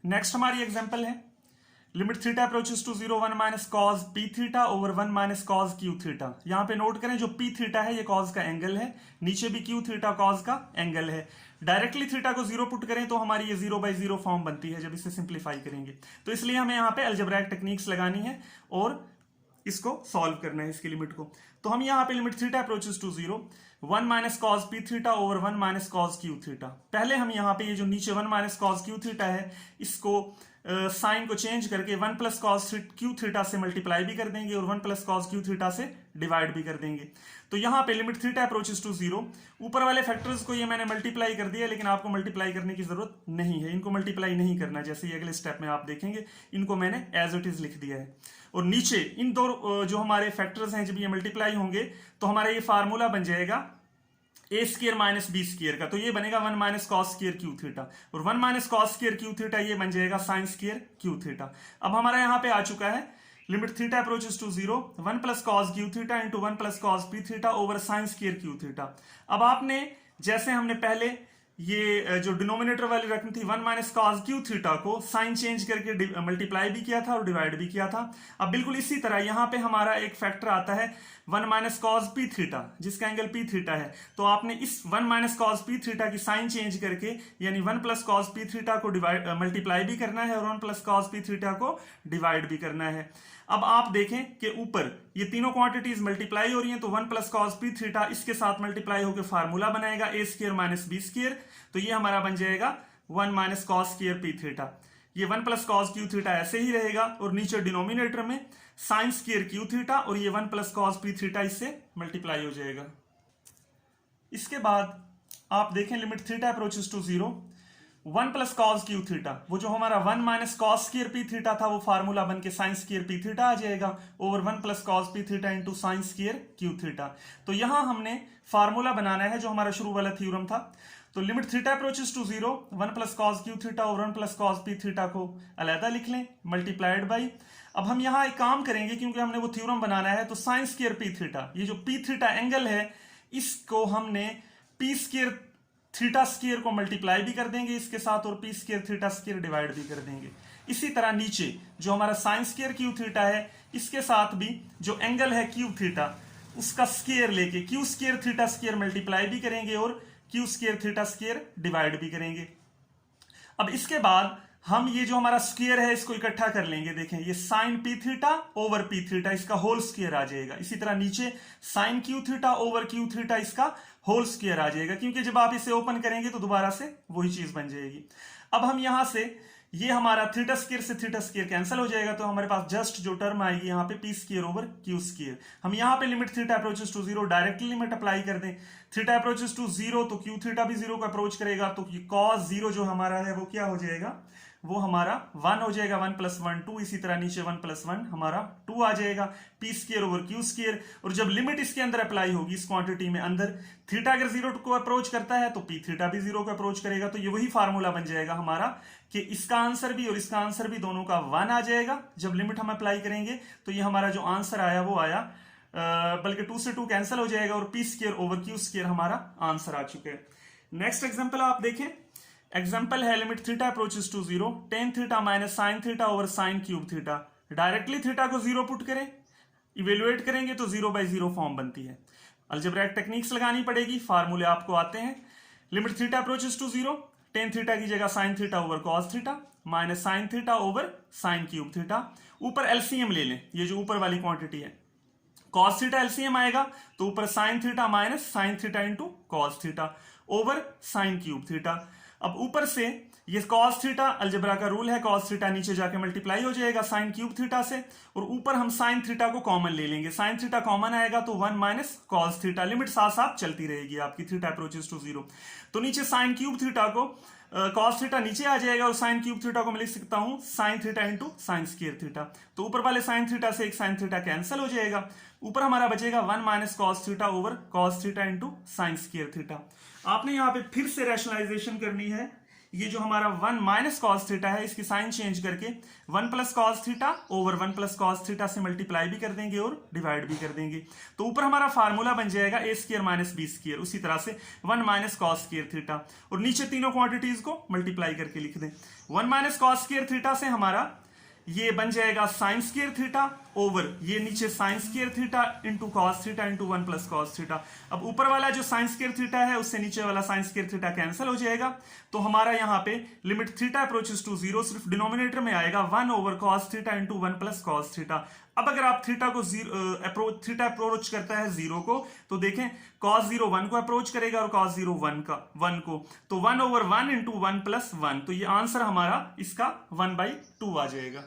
Next हमारी example है limit theta approaches to 0 1 minus cos p theta over 1 minus cos q theta. यहाँ पे note करें जो पी थीटा है ये कॉज का एंगल है, नीचे भी क्यू थीटा कॉज का एंगल है। डायरेक्टली थीटा को 0 पुट करें तो हमारी ये 0/0 फॉर्म बनती है जब इसे सिंप्लीफाई करेंगे। तो इसलिए हमें यहाँ पे अलजेब्राइक टेक्निक्स लगानी है और इसको सॉल्व करना है इसकी लिमिट को। तो हम यहाँ पे limit theta approaches to 0 1 minus cos p theta over 1 minus cos q theta. पहले हम यहाँ पे ये जो नीचे 1 माइनस कॉज क्यू थीटा है इसको साइन को चेंज करके 1 प्लस कॉज क्यू थीटा से मल्टीप्लाई भी कर देंगे और 1 प्लस कॉज क्यू थीटा से डिवाइड भी कर देंगे। तो यहाँ पे लिमिट थीटा अप्रोचेस टू 0, ऊपर वाले फैक्टर्स को ये मैंने मल्टीप्लाई कर दिया, लेकिन आपको मल्टीप्लाई करने की जरूरत नहीं है, इनको मल्टीप्लाई नहीं करना। जैसे ये अगले स्टेप में आप देखेंगे इनको मैंने एज इट इज लिख दिया है। और नीचे इन दो जो हमारे फैक्टर्स हैं जब ये मल्टीप्लाई होंगे तो हमारा ये फार्मूला बन जाएगा ए स्क्र माइनस बी स्क्र का। तो ये बनेगा 1 minus cos square q theta और 1 minus cos square q theta ये बन जाएगा साइन स्क्र क्यू थीटा। अब हमारा यहाँ पे आ चुका है limit theta approaches to 0 1 plus cos q theta into 1 plus cos p theta over sine square q theta. अब आपने जैसे हमने पहले ये जो डिनोमिनेटर वाली रकम थी 1 माइनस कॉस क्यू थीटा को साइन चेंज करके मल्टीप्लाई भी किया था और डिवाइड भी किया था। अब बिल्कुल इसी तरह यहाँ पे हमारा एक फैक्टर आता है 1 माइनस कॉस पी थीटा जिसका एंगल पी थीटा है। तो आपने इस 1 माइनस कॉस पी थीटा की साइन चेंज करके यानी 1 प्लस कॉस पी थीटा को डिवाइड मल्टीप्लाई भी करना है और 1 प्लस कॉस पी थीटा को डिवाइड भी करना है। अब आप देखें कि ऊपर ये तीनों क्वांटिटीज मल्टीप्लाई हो रही हैं तो 1 प्लस कॉस पी थीटा इसके साथ मल्टीप्लाई होकर फार्मूला बनाएगा ए स्क्र माइनस बी स्क्र। तो ये हमारा बन जाएगा 1 minus cos square p theta. ये 1 प्लस कॉस क्यू थीटा ऐसे ही रहेगा और नीचे डिनोमिनेटर में साइन स्क्र क्यू थीटा और ये 1 प्लस कॉस पी थीटा इससे मल्टीप्लाई हो जाएगा। इसके बाद आप देखें limit theta approaches to 0 1 plus cos q theta, वो जो हमारा 1 minus cos square p theta था वो फार्मूला बन के साइन स्क्र पी थीटा आ जाएगा over 1 plus cos p theta into sine square q theta. तो यहां हमने फार्मूला बनाना है जो हमारा शुरू वाला थ्योरम था। तो limit theta approaches to 0 1 plus cos q theta और 1 प्लस कॉस पी थीटा को अलहदा लिख लें मल्टीप्लाइड बाई। अब हम यहाँ एक काम करेंगे क्योंकि हमने वो थ्योरम बनाना है तो साइन स्क्र पी थीटा, ये जो पी थीटा एंगल है इसको हमने पी स्क्र थीटा स्क्र को मल्टीप्लाई भी कर देंगे इसके साथ और P square theta square divide भी कर देंगे। इसी तरह नीचे जो हमारा साइन स्क्र क्यू थीटा है इसके साथ भी जो एंगल है क्यू थीटा उसका स्क्र लेके Q square theta square multiply भी करेंगे और Q square theta square divide भी करेंगे। अब इसके बाद हम ये जो हमारा स्क्वायर है इसको इकट्ठा कर लेंगे। देखें ये sine p theta over p theta इसका होल स्क्वायर आ जाएगा। इसी तरह नीचे sine q theta over q theta इसका होल स्क्वायर आ जाएगा क्योंकि जब आप इसे ओपन करेंगे तो दोबारा से वही चीज बन जाएगी। अब हम यहां से ये हमारा थीटा स्क्वायर से थीटा स्क्वायर कैंसिल हो जाएगा तो हमारे पास जस्ट जो टर्म आएगी यहाँ पे p square over q square. हम यहाँ पे limit theta approaches to 0 directly limit apply कर दें। थीटा अप्रोचेस टू 0 तो क्यू थीटा भी 0 को अप्रोच करेगा तो कॉस 0 जो हमारा है वो क्या हो जाएगा, वो हमारा 1 हो जाएगा। 1 प्लस 1 2, इसी तरह नीचे 1 प्लस 1 हमारा 2 आ जाएगा P square over q square. और जब लिमिट इसके अंदर अप्लाई होगी इस क्वांटिटी में अंदर थीटा अगर 0 को अप्रोच करता है तो पी थीटा भी 0 को अप्रोच करेगा। तो ये वही फार्मूला बन जाएगा हमारा कि इसका आंसर भी और इसका आंसर भी दोनों का 1 आ जाएगा जब लिमिट हम अप्लाई करेंगे। तो ये हमारा जो आंसर आया वो आया बल्कि 2 से 2 कैंसिल हो जाएगा और p square over q square हमारा आंसर आ चुका है। नेक्स्ट एग्जाम्पल आप देखें, एग्जाम्पल है limit theta approaches to 0 tan theta minus sine theta over sine cube theta. Directly theta को 0 पुट करें, इवेल्युएट करेंगे तो 0/0 फॉर्म बनती है। अलजेब्राइक टेक्निक्स लगानी पड़ेगी, फार्मूले आपको आते हैं। Limit theta approaches to 0 tan theta की जगह sine theta over cos theta minus sine theta over sine cube theta. ऊपर एलसीएम ले लें, ये जो ऊपर वाली क्वांटिटी है कॉस थीटा एलसीएम आएगा तो ऊपर sine theta minus sine theta into cos theta over sine cube theta. अब ऊपर से ये cos थीटा अलजेब्रा का रूल है, cos थीटा नीचे जाके मल्टीप्लाई हो जाएगा साइन क्यूब थीटा से और ऊपर हम साइन थीटा को कॉमन ले लेंगे। साइन थीटा कॉमन आएगा तो 1 माइनस cos थीटा। लिमिट साथ साथ चलती रहेगी आपकी थीटा अप्रोचेस टू 0। तो नीचे साइन क्यूब थीटा को cos थीटा नीचे आ जाएगा और साइन क्यूब थीटा को मैं लिख सकता हूं sine theta into sine square theta. तो ऊपर वाले साइन थीटा से एक साइन थीटा कैंसिल हो जाएगा, ऊपर हमारा बचेगा 1 minus cos theta over cos theta into sine square theta. आपने यहाँ पे फिर से रैशनलाइजेशन करनी है ये जो हमारा 1 माइनस कॉस थीटा है इसकी साइन चेंज करके 1 plus cos theta over 1 plus cos theta से मल्टीप्लाई भी कर देंगे और डिवाइड भी कर देंगे। तो ऊपर हमारा फार्मूला बन जाएगा ए स्क्वायर माइनस बी स्क्वायर, उसी तरह से 1 माइनस कॉस स्क्वायर थीटा, और नीचे तीनों क्वांटिटीज को मल्टीप्लाई करके लिख दें। 1 माइनस कॉस स्क्वायर थीटा से हमारा ये बन जाएगा साइन स्क्वायर थीटा ओवर ये नीचे sine square theta into cos theta into 1 plus cos theta. अब ऊपर वाला जो साइन स्क्वायर थीटा है उससे नीचे वाला साइन स्क्वायर थीटा कैंसिल हो जाएगा, तो हमारा यहाँ पे लिमिट थीटा अप्रोचेस टू 0 सिर्फ डिनोमिनेटर में आएगा 1 over cos theta into 1 plus cos theta. अब अगर आप थीटा को थीटा अप्रोच करता है 0 को, तो देखें cos 0 1 को अप्रोच करेगा और cos 0 1 को, तो 1 ओवर 1 इंटू 1 प्लस 1, तो ये आंसर हमारा इसका 1/2 आ जाएगा।